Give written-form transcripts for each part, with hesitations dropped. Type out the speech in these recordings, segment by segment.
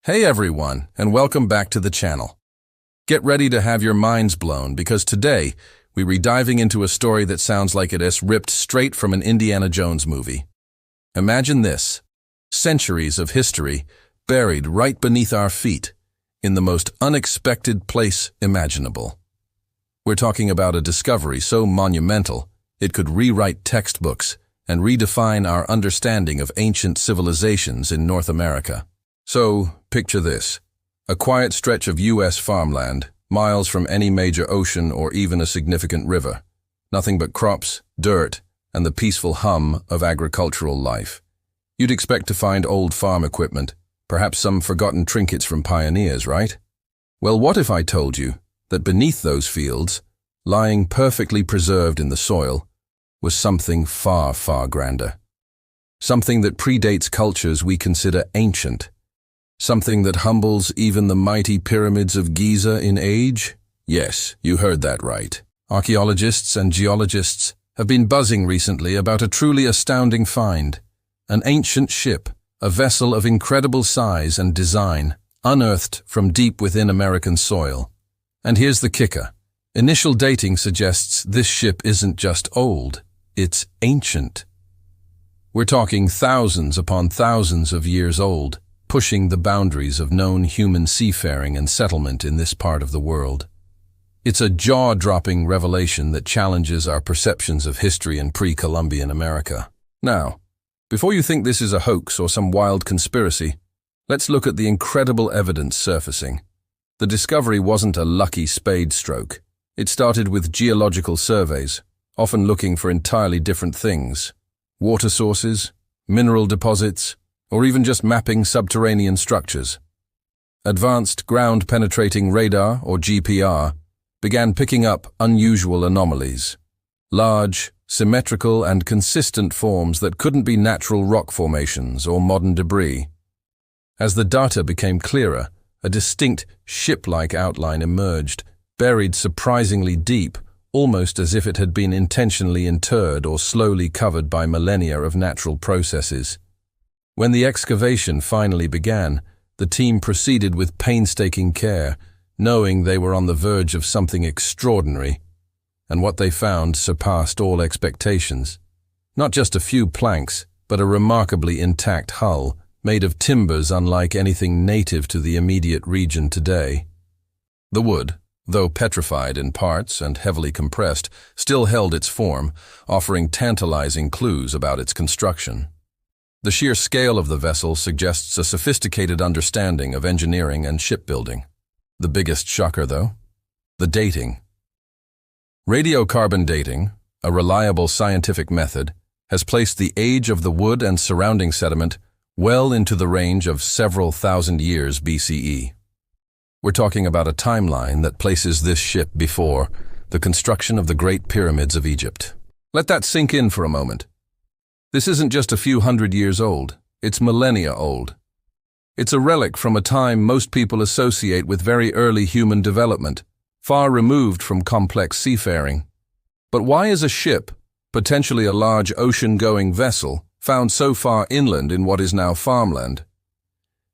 Hey everyone, and welcome back to the channel. Get ready to have your minds blown because today we're diving into a story that sounds like it is ripped straight from an Indiana Jones movie. Imagine this, centuries of history buried right beneath our feet in the most unexpected place imaginable. We're talking about a discovery so monumental it could rewrite textbooks and redefine our understanding of ancient civilizations in North America. So, picture this, a quiet stretch of U.S. farmland, miles from any major ocean or even a significant river. Nothing but crops, dirt, and the peaceful hum of agricultural life. You'd expect to find old farm equipment, perhaps some forgotten trinkets from pioneers, right? Well, what if I told you that beneath those fields, lying perfectly preserved in the soil, was something far, far grander. Something that predates cultures we consider ancient. Something that humbles even the mighty pyramids of Giza in age? Yes, you heard that right. Archaeologists and geologists have been buzzing recently about a truly astounding find. An ancient ship, a vessel of incredible size and design, unearthed from deep within American soil. And here's the kicker. Initial dating suggests this ship isn't just old, it's ancient. We're talking thousands upon thousands of years old, pushing the boundaries of known human seafaring and settlement in this part of the world. It's a jaw-dropping revelation that challenges our perceptions of history in pre-Columbian America. Now, before you think this is a hoax or some wild conspiracy, let's look at the incredible evidence surfacing. The discovery wasn't a lucky spade stroke. It started with geological surveys, often looking for entirely different things. Water sources, mineral deposits, or even just mapping subterranean structures. Advanced ground-penetrating radar, or GPR, began picking up unusual anomalies. Large, symmetrical and consistent forms that couldn't be natural rock formations or modern debris. As the data became clearer, a distinct ship-like outline emerged, buried surprisingly deep, almost as if it had been intentionally interred or slowly covered by millennia of natural processes. When the excavation finally began, the team proceeded with painstaking care, knowing they were on the verge of something extraordinary, and what they found surpassed all expectations. Not just a few planks, but a remarkably intact hull, made of timbers unlike anything native to the immediate region today. The wood, though petrified in parts and heavily compressed, still held its form, offering tantalizing clues about its construction. The sheer scale of the vessel suggests a sophisticated understanding of engineering and shipbuilding. The biggest shocker, though? The dating. Radiocarbon dating, a reliable scientific method, has placed the age of the wood and surrounding sediment well into the range of several thousand years BCE. We're talking about a timeline that places this ship before the construction of the Great Pyramids of Egypt. Let that sink in for a moment. This isn't just a few hundred years old, it's millennia old. It's a relic from a time most people associate with very early human development, far removed from complex seafaring. But why is a ship, potentially a large ocean-going vessel, found so far inland in what is now farmland?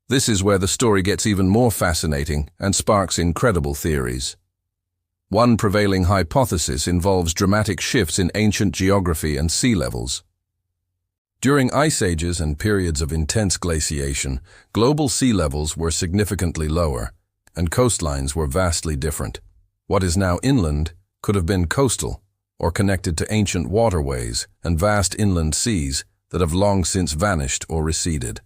This is where the story gets even more fascinating and sparks incredible theories. One prevailing hypothesis involves dramatic shifts in ancient geography and sea levels. During ice ages and periods of intense glaciation, global sea levels were significantly lower, and coastlines were vastly different. What is now inland could have been coastal, or connected to ancient waterways and vast inland seas that have long since vanished or receded.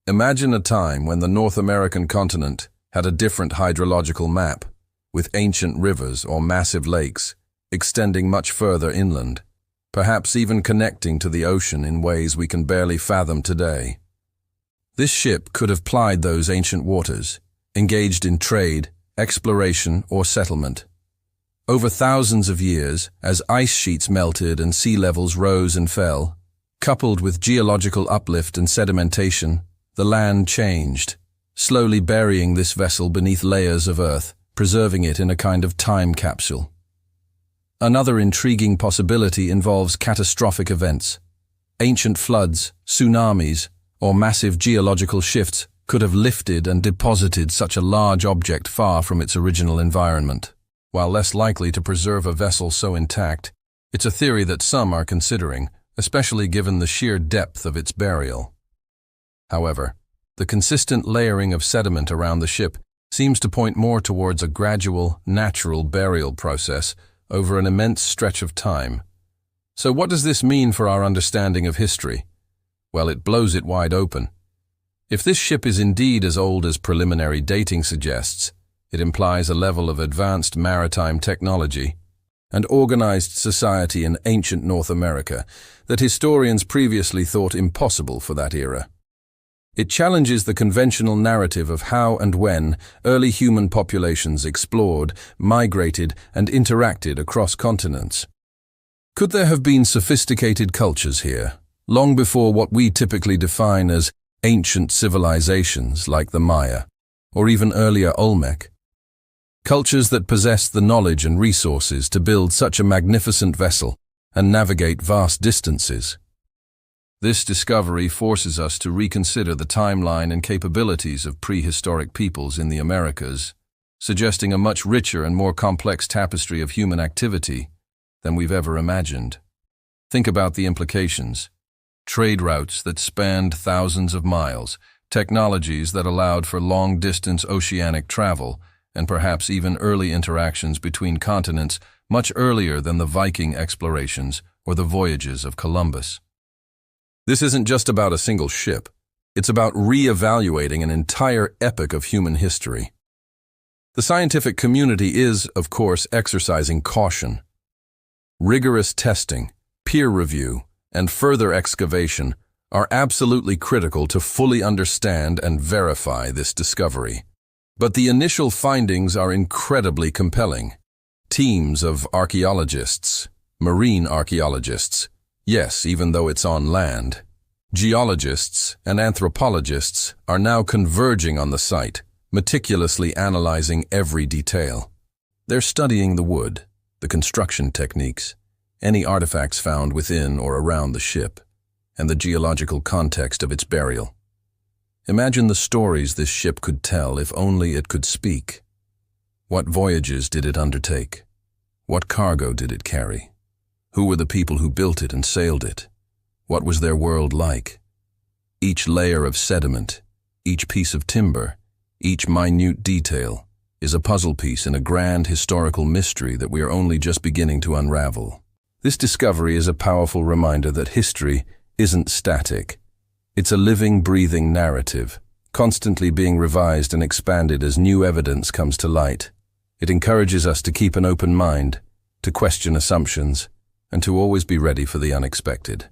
Imagine a time when the North American continent had a different hydrological map, with ancient rivers or massive lakes extending much further inland, perhaps even connecting to the ocean in ways we can barely fathom today. This ship could have plied those ancient waters, engaged in trade, exploration, or settlement. Over thousands of years, as ice sheets melted and sea levels rose and fell, coupled with geological uplift and sedimentation, the land changed, slowly burying this vessel beneath layers of earth, preserving it in a kind of time capsule. Another intriguing possibility involves catastrophic events. Ancient floods, tsunamis, or massive geological shifts could have lifted and deposited such a large object far from its original environment. While less likely to preserve a vessel so intact, it's a theory that some are considering, especially given the sheer depth of its burial. However, the consistent layering of sediment around the ship seems to point more towards a gradual, natural burial process over an immense stretch of time. So what does this mean for our understanding of history? Well, it blows it wide open. If this ship is indeed as old as preliminary dating suggests, it implies a level of advanced maritime technology and organized society in ancient North America that historians previously thought impossible for that era. It challenges the conventional narrative of how and when early human populations explored, migrated, and interacted across continents. Could there have been sophisticated cultures here, long before what we typically define as ancient civilizations like the Maya, or even earlier Olmec? Cultures that possessed the knowledge and resources to build such a magnificent vessel and navigate vast distances. This discovery forces us to reconsider the timeline and capabilities of prehistoric peoples in the Americas, suggesting a much richer and more complex tapestry of human activity than we've ever imagined. Think about the implications. Trade routes that spanned thousands of miles, technologies that allowed for long-distance oceanic travel, and perhaps even early interactions between continents much earlier than the Viking explorations or the voyages of Columbus. This isn't just about a single ship. It's about re-evaluating an entire epoch of human history. The scientific community is, of course, exercising caution. Rigorous testing, peer review, and further excavation are absolutely critical to fully understand and verify this discovery. But the initial findings are incredibly compelling. Teams of archaeologists, marine archaeologists, yes, even though it's on land, geologists and anthropologists are now converging on the site, meticulously analyzing every detail. They're studying the wood, the construction techniques, any artifacts found within or around the ship, and the geological context of its burial. Imagine the stories this ship could tell if only it could speak. What voyages did it undertake? What cargo did it carry? Who were the people who built it and sailed it? What was their world like? Each layer of sediment, each piece of timber, each minute detail is a puzzle piece in a grand historical mystery that we are only just beginning to unravel. This discovery is a powerful reminder that history isn't static. It's a living, breathing narrative, constantly being revised and expanded as new evidence comes to light. It encourages us to keep an open mind, to question assumptions, and to always be ready for the unexpected.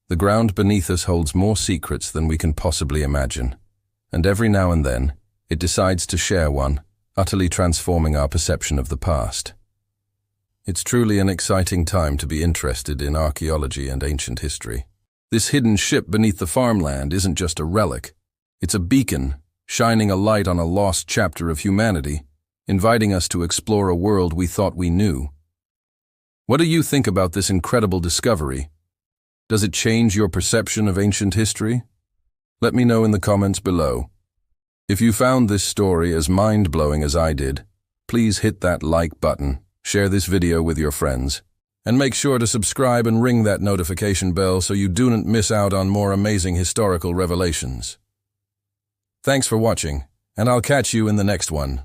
The ground beneath us holds more secrets than we can possibly imagine, and every now and then, it decides to share one, utterly transforming our perception of the past. It's truly an exciting time to be interested in archaeology and ancient history. This hidden ship beneath the farmland isn't just a relic. It's a beacon, shining a light on a lost chapter of humanity, inviting us to explore a world we thought we knew. What do you think about this incredible discovery? Does it change your perception of ancient history? Let me know in the comments below. If you found this story as mind-blowing as I did, please hit that like button, share this video with your friends, and make sure to subscribe and ring that notification bell so you don't miss out on more amazing historical revelations. Thanks for watching, and I'll catch you in the next one.